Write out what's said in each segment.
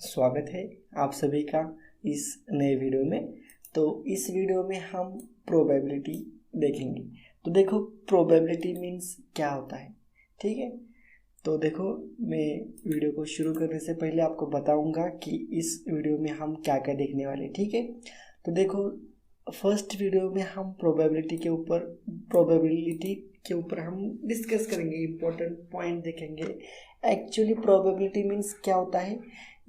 स्वागत है आप सभी का इस नए वीडियो में। तो इस वीडियो में हम प्रोबेबिलिटी देखेंगे। तो देखो प्रोबेबिलिटी मीन्स क्या होता है, ठीक है। तो देखो मैं वीडियो को शुरू करने से पहले आपको बताऊंगा कि इस वीडियो में हम क्या क्या देखने वाले, ठीक है। तो देखो फर्स्ट वीडियो में हम प्रोबेबिलिटी के ऊपर हम डिस्कस करेंगे, इम्पोर्टेंट पॉइंट देखेंगे। एक्चुअली प्रोबेबिलिटी मीन्स क्या होता है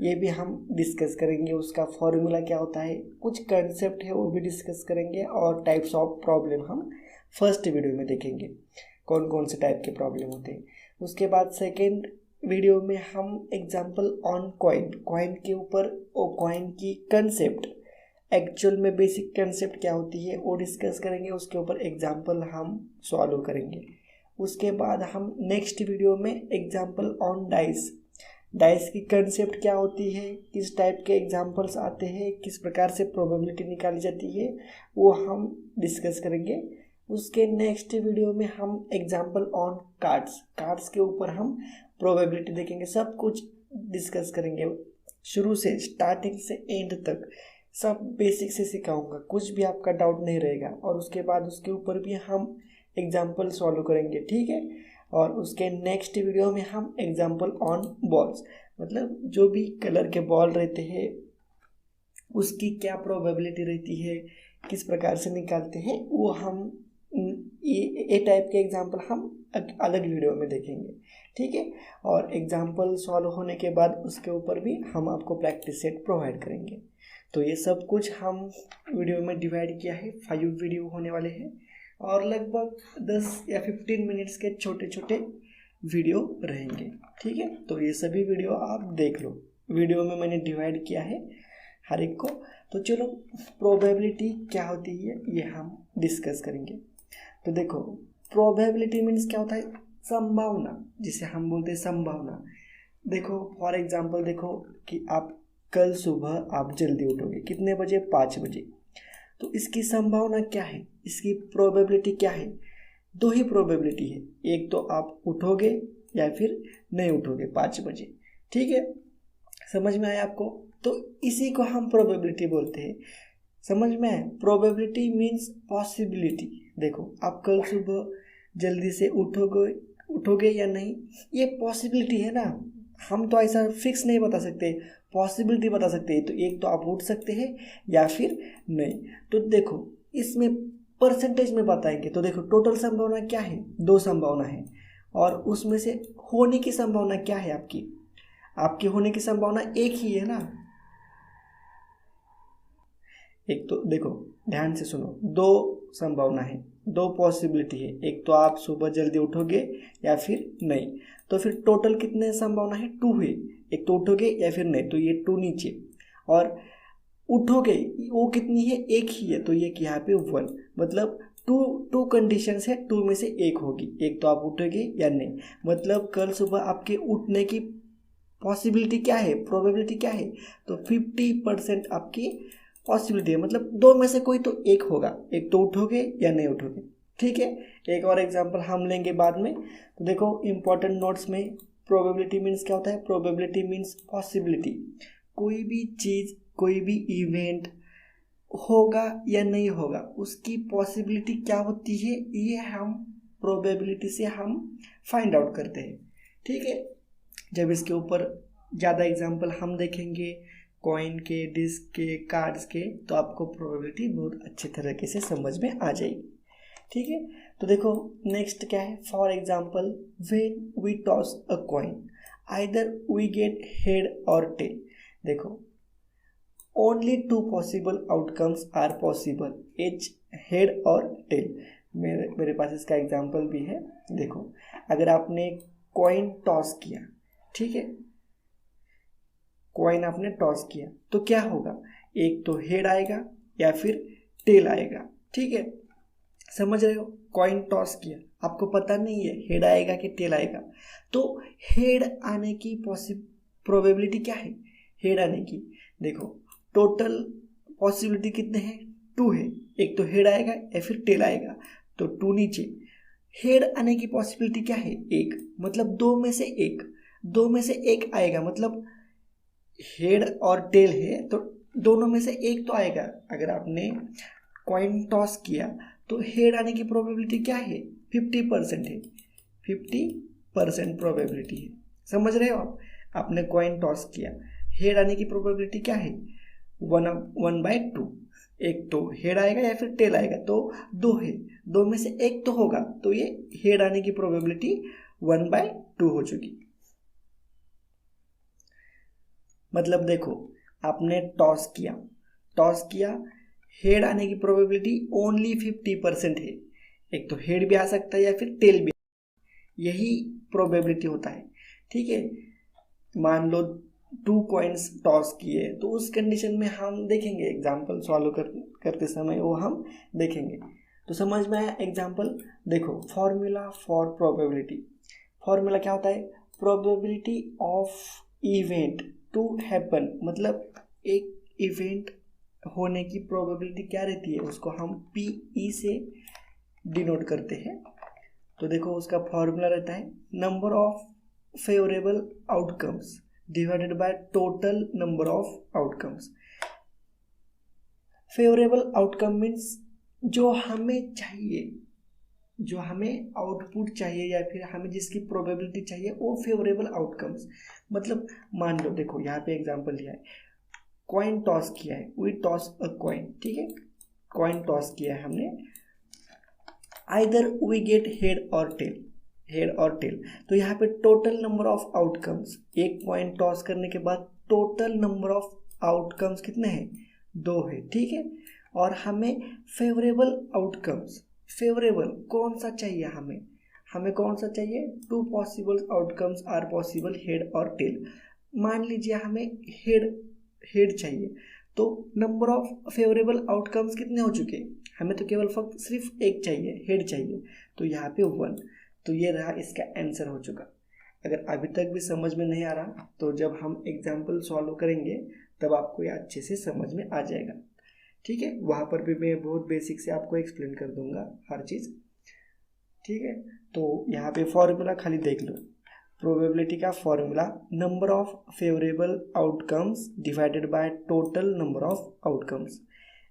ये भी हम डिस्कस करेंगे, उसका फॉर्मूला क्या होता है, कुछ कंसेप्ट है वो भी डिस्कस करेंगे, और टाइप्स ऑफ प्रॉब्लम हम फर्स्ट वीडियो में देखेंगे, कौन कौन से टाइप के प्रॉब्लम होते हैं। उसके बाद सेकेंड वीडियो में हम एग्जाम्पल ऑन कॉइन के ऊपर वो कॉइन की कंसेप्ट, एक्चुअल में बेसिक कंसेप्ट क्या होती है वो डिस्कस करेंगे, उसके ऊपर एग्जाम्पल हम सॉल्व करेंगे। उसके बाद हम नेक्स्ट वीडियो में एग्जाम्पल ऑन डाइस की कंसेप्ट क्या होती है, किस टाइप के एग्जाम्पल्स आते हैं, किस प्रकार से प्रोबेबिलिटी निकाली जाती है, वो हम डिस्कस करेंगे। उसके नेक्स्ट वीडियो में हम एग्जाम्पल ऑन कार्ड्स के ऊपर हम प्रोबेबिलिटी देखेंगे, सब कुछ डिस्कस करेंगे, शुरू से स्टार्टिंग से एंड तक सब बेसिक से सिखाऊंगा, कुछ भी आपका डाउट नहीं रहेगा। और उसके बाद उसके ऊपर भी हम एग्जाम्पल सॉल्व करेंगे, ठीक है। और उसके नेक्स्ट वीडियो में हम एग्जाम्पल ऑन बॉल्स, मतलब जो भी कलर के बॉल रहते हैं उसकी क्या प्रोबेबिलिटी रहती है, किस प्रकार से निकालते हैं, वो हम ये टाइप के एग्जाम्पल हम अलग वीडियो में देखेंगे, ठीक है। और एग्जाम्पल सॉल्व होने के बाद उसके ऊपर भी हम आपको प्रैक्टिस सेट प्रोवाइड करेंगे। तो ये सब कुछ हम वीडियो में डिवाइड किया है, 5 वीडियो होने वाले हैं और लगभग 10 या 15 मिनट्स के छोटे छोटे वीडियो रहेंगे, ठीक है। तो ये सभी वीडियो आप देख लो, वीडियो में मैंने डिवाइड किया है हर एक को। तो चलो प्रोबेबिलिटी क्या होती है ये हम डिस्कस करेंगे। तो देखो प्रोबेबिलिटी मीन्स क्या होता है, संभावना, जिसे हम बोलते हैं संभावना। देखो फॉर एग्जांपल देखो कि आप कल सुबह आप जल्दी उठोगे, कितने बजे, 5 बजे। तो इसकी संभावना क्या है, इसकी प्रोबेबिलिटी क्या है, 2 ही प्रोबेबिलिटी है, एक तो आप उठोगे या फिर नहीं उठोगे 5 बजे, ठीक है। समझ में आया आपको? तो इसी को हम प्रोबेबिलिटी बोलते हैं, समझ में आया? Probability means possibility. देखो आप कल सुबह जल्दी से उठोगे या नहीं, ये पॉसिबिलिटी है ना, हम तो ऐसा फिक्स नहीं बता सकते, पॉसिबिलिटी बता सकते हैं। तो एक तो आप उठ सकते हैं या फिर नहीं। तो देखो इसमें परसेंटेज में बताएंगे, तो देखो टोटल संभावना क्या है, 2 संभावना है, और उसमें से होने की संभावना क्या है, आपकी होने की संभावना एक ही है ना। एक तो देखो ध्यान से सुनो, 2 संभावना है, 2 पॉसिबिलिटी है, एक तो आप सुबह जल्दी उठोगे या फिर नहीं। तो फिर टोटल कितने संभावना है, 2 है, एक तो उठोगे या फिर नहीं, तो ये 2 नीचे, और उठोगे वो कितनी है, एक ही है, तो ये यहाँ पे 1, मतलब टू कंडीशंस है, 2 में से एक होगी, एक तो आप उठोगे या नहीं। मतलब कल सुबह आपके उठने की पॉसिबिलिटी क्या है, प्रोबेबिलिटी क्या है, तो 50% आपकी पॉसिबिलिटी है, मतलब 2 में से कोई तो एक होगा, एक तो उठोगे या नहीं उठोगे, ठीक है। एक और एग्जांपल हम लेंगे बाद में। तो देखो इंपॉर्टेंट नोट्स में प्रोबेबिलिटी मीन्स क्या होता है, प्रोबेबिलिटी मीन्स पॉसिबिलिटी, कोई भी चीज़, कोई भी इवेंट होगा या नहीं होगा, उसकी पॉसिबिलिटी क्या होती है, ये हम प्रोबेबिलिटी से हम फाइंड आउट करते हैं, ठीक है। जब इसके ऊपर ज़्यादा एग्जांपल हम देखेंगे कॉइन के, डिस्क के, कार्ड्स के, तो आपको प्रोबेबिलिटी बहुत अच्छे तरीके से समझ में आ जाएगी, ठीक है। तो देखो नेक्स्ट क्या है, for example when we toss a coin either we get head or tail. देखो only 2 possible outcomes are possible, H head or tail. मेरे पास इसका एग्जांपल भी है। देखो अगर आपने कॉइन टॉस किया, ठीक है, कॉइन आपने टॉस किया तो क्या होगा, एक तो हेड आएगा या फिर टेल आएगा, ठीक है। समझ रहे हो, कॉइन टॉस किया, आपको पता नहीं है हेड आएगा कि टेल आएगा, तो हेड आने की प्रोबेबिलिटी क्या है, हेड आने की। देखो टोटल पॉसिबिलिटी कितने हैं, 2 है, एक तो हेड आएगा या फिर टेल आएगा, तो 2 नीचे। हेड आने की पॉसिबिलिटी क्या है, 1, मतलब 2 में से एक आएगा, मतलब हेड और टेल है तो दोनों में से एक तो आएगा। अगर आपने कॉइन टॉस किया तो हेड आने की प्रोबेबिलिटी क्या है? 50% है, 50% प्रोबेबिलिटी है। समझ रहे हो आप? आपने कॉइन टॉस किया, हेड आने की प्रोबेबिलिटी क्या है? 1/2। एक तो हेड आएगा या फिर टेल आएगा, तो दो है, दो में से एक तो होगा, तो ये हेड आने की प्रोबेबिलिटी 1/2 हो चुकी। मतलब देखो, आपने टॉस किया, हेड आने की प्रोबेबिलिटी ओनली 50% है। एक तो हेड भी आ सकता है या फिर टेल भी, यही प्रोबेबिलिटी होता है। ठीक है, मान लो 2 कॉइन्स टॉस किए, तो उस कंडीशन में हम देखेंगे एग्जाम्पल सॉल्व करते समय वो हम देखेंगे। तो समझ में आया एग्जाम्पल? देखो, फॉर्मूला फॉर प्रोबेबिलिटी, फॉर्मूला क्या होता है? Probability of event to happen, मतलब एक इवेंट होने की प्रोबेबिलिटी क्या रहती है, उसको हम PE से डिनोट करते हैं। तो देखो, उसका फॉर्मूला रहता है number of favourable outcomes divided by total number of outcomes. Favourable outcome means जो हमें चाहिए, जो हमें आउटपुट चाहिए या फिर हमें जिसकी प्रोबेबिलिटी चाहिए, वो फेवरेबल आउटकम्स। मतलब मान लो, देखो यहाँ पे एग्जांपल लिया है, कॉइन टॉस किया है, वी टॉस अ कॉइन। ठीक है, कॉइन टॉस किया है हमने, either we get head or tell, head or tell. तो यहाँ पे टोटल नंबर ऑफ आउटकम्स, एक कॉइन टॉस करने के बाद टोटल नंबर ऑफ आउटकम्स कितने हैं? 2 है। ठीक है, और हमें फेवरेबल आउटकम्स, फेवरेबल कौन सा चाहिए? हमें कौन सा चाहिए? 2 possible outcomes are possible, head or tail. मान लीजिए हमें हेड चाहिए, तो नंबर ऑफ फेवरेबल आउटकम्स कितने हो चुके? हमें तो केवल फक्त सिर्फ एक चाहिए, हेड चाहिए, तो यहाँ पे 1। तो ये रहा इसका आंसर हो चुका। अगर अभी तक भी समझ में नहीं आ रहा तो जब हम एग्जाम्पल सॉल्व करेंगे तब आपको ये अच्छे से समझ में आ जाएगा। ठीक है, वहाँ पर भी मैं बहुत बेसिक से आपको एक्सप्लेन कर दूंगा हर चीज़। ठीक है, तो यहाँ पे फॉर्मूला खाली देख लो। प्रोबेबिलिटी का formula number of favourable outcomes divided by total number of outcomes.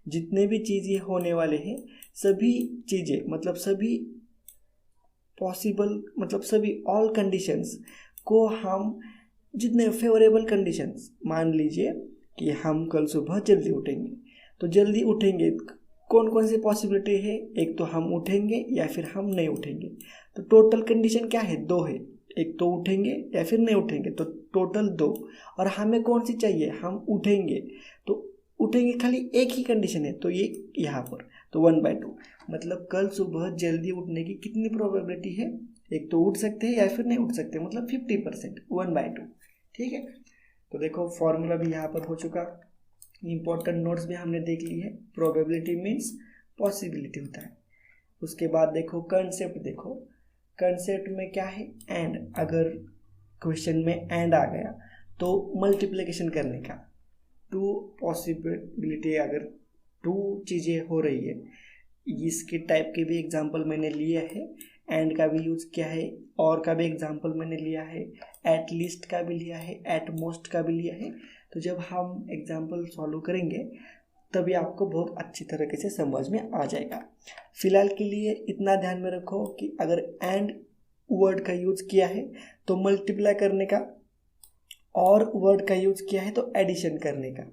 जितने भी चीज़ें होने वाले हैं, सभी चीज़ें मतलब सभी पॉसिबल, मतलब सभी ऑल कंडीशंस को हम, जितने फेवरेबल कंडीशंस, मान लीजिए कि हम कल सुबह जल्दी उठेंगे, तो जल्दी उठेंगे कौन कौन सी पॉसिबिलिटी है? एक तो हम उठेंगे या फिर हम नहीं उठेंगे। तो टोटल कंडीशन क्या है? 2 है, एक तो उठेंगे या फिर नहीं उठेंगे, तो टोटल 2। और हमें कौन सी चाहिए? हम उठेंगे, तो उठेंगे खाली एक ही कंडीशन है, तो ये यहाँ पर, तो 1/2। मतलब कल सुबह जल्दी उठने की कितनी प्रोबेबिलिटी है? एक तो उठ सकते हैं या फिर नहीं उठ सकते, मतलब 50%, 1/2। ठीक है, तो देखो फॉर्मूला भी यहाँ पर हो चुका, इंपॉर्टेंट नोट्स भी हमने देख ली है। प्रोबेबिलिटी मीन्स पॉसिबिलिटी होता है। उसके बाद देखो कंसेप्ट, देखो कंसेप्ट में क्या है? एंड। अगर क्वेश्चन में एंड आ गया तो मल्टीप्लिकेशन करने का, 2 पॉसिबिलिटी, अगर 2 चीज़ें हो रही है, इसके टाइप के भी एग्जाम्पल मैंने लिए हैं। एंड का भी यूज किया है, और का भी एग्जाम्पल मैंने लिया है, एट लीस्ट का भी लिया है, एट मोस्ट का भी लिया है। तो जब हम एग्जाम्पल सॉल्व करेंगे तभी आपको बहुत अच्छी तरीके से समझ में आ जाएगा। फिलहाल के लिए इतना ध्यान में रखो कि अगर एंड वर्ड का यूज किया है तो मल्टीप्लाई करने का, और वर्ड का यूज किया है तो एडिशन करने का।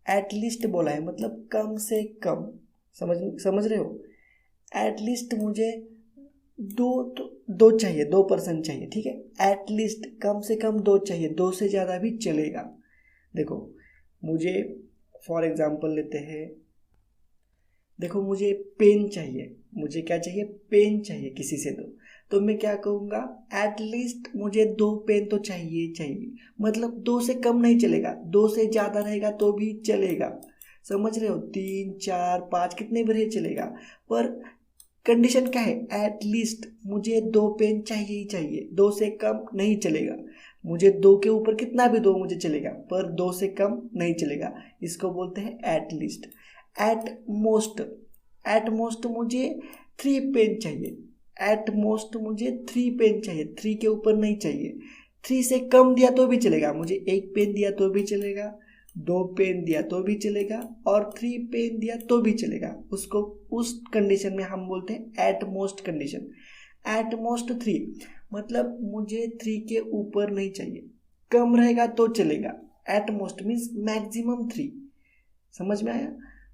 एट लीस्ट बोला है मतलब कम से कम, समझ रहे हो? एट लीस्ट मुझे दो चाहिए, 2% चाहिए। ठीक है, एट लीस्ट कम से कम 2 चाहिए, 2 से ज़्यादा भी चलेगा। देखो मुझे फॉर एग्जांपल लेते हैं, देखो मुझे पेन चाहिए, मुझे क्या चाहिए? पेन चाहिए किसी से तो मैं क्या कहूँगा? एट लीस्ट मुझे 2 पेन तो चाहिए, मतलब 2 से कम नहीं चलेगा, 2 से ज़्यादा रहेगा तो भी चलेगा। समझ रहे हो? 3, 4, 5 कितने भी रहे चलेगा, पर कंडीशन क्या है? एट लीस्ट मुझे 2 पेन चाहिए ही चाहिए, 2 से कम नहीं चलेगा। मुझे 2 के ऊपर कितना भी 2 मुझे चलेगा, पर 2 से कम नहीं चलेगा। इसको बोलते हैं एट लीस्ट। एट मोस्ट मुझे 3 पेन चाहिए, एट मोस्ट मुझे 3 पेन चाहिए, 3 के ऊपर नहीं चाहिए। 3 से कम दिया तो भी चलेगा, मुझे 1 पेन दिया तो भी चलेगा, 2 पेन दिया तो भी चलेगा, और 3 पेन दिया तो भी चलेगा। उसको उस कंडीशन में हम बोलते हैं at most condition. At most 3 मतलब मुझे 3 के ऊपर नहीं चाहिए, कम रहेगा तो चलेगा। At most means maximum 3। समझ में आया?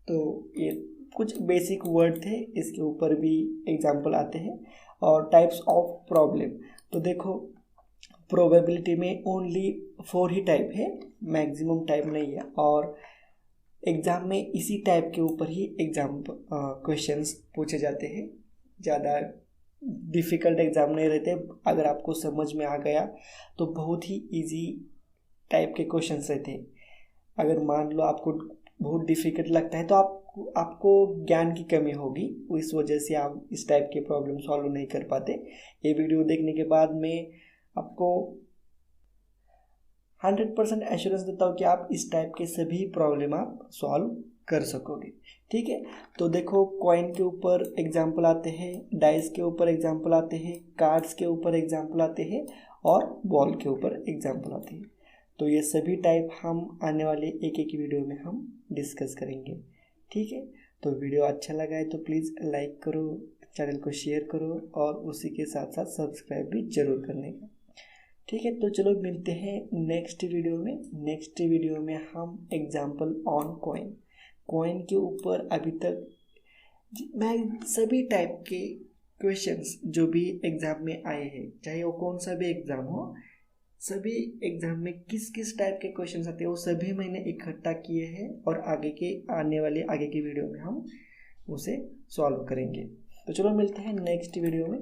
तो ये कुछ बेसिक वर्ड थे, इसके ऊपर भी एग्जाम्पल आते हैं। और टाइप्स ऑफ प्रॉब्लम, तो देखो प्रोबेबिलिटी में ओनली 4 ही टाइप है, मैक्सिमम टाइप नहीं है। और एग्ज़ाम में इसी टाइप के ऊपर ही एग्ज़ाम क्वेश्चंस पूछे जाते हैं, ज़्यादा डिफ़िकल्ट एग्ज़ाम नहीं रहते। अगर आपको समझ में आ गया तो बहुत ही इजी टाइप के क्वेश्चंस रहते हैं। अगर मान लो आपको बहुत डिफ़िकल्ट लगता है तो आपको ज्ञान की कमी होगी, इस वजह से आप इस टाइप के प्रॉब्लम सॉल्व नहीं कर पाते। ये वीडियो देखने के बाद मैं आपको 100% एश्योरेंस देता हूँ कि आप इस टाइप के सभी प्रॉब्लम आप सॉल्व कर सकोगे। ठीक है, तो देखो कॉइन के ऊपर एग्जाम्पल आते हैं, डाइस के ऊपर एग्जाम्पल आते हैं, कार्ड्स के ऊपर एग्जाम्पल आते हैं, और बॉल के ऊपर एग्जाम्पल आते हैं। तो ये सभी टाइप हम आने वाले एक एक वीडियो में हम डिस्कस करेंगे। ठीक है, तो वीडियो अच्छा लगा है तो प्लीज़ लाइक करो, चैनल को शेयर करो, और उसी के साथ साथ सब्सक्राइब भी जरूर करने का। ठीक है, तो चलो मिलते हैं नेक्स्ट वीडियो में। नेक्स्ट वीडियो में हम एग्जाम्पल ऑन कॉइन के ऊपर अभी तक मैं सभी टाइप के क्वेश्चंस जो भी एग्ज़ाम में आए हैं, चाहे वो कौन सा भी एग्ज़ाम हो, सभी एग्ज़ाम में किस किस टाइप के क्वेश्चंस आते हैं वो सभी मैंने इकट्ठा किए हैं, और आने वाले आगे की वीडियो में हम उसे सॉल्व करेंगे। तो चलो मिलते हैं नेक्स्ट वीडियो में।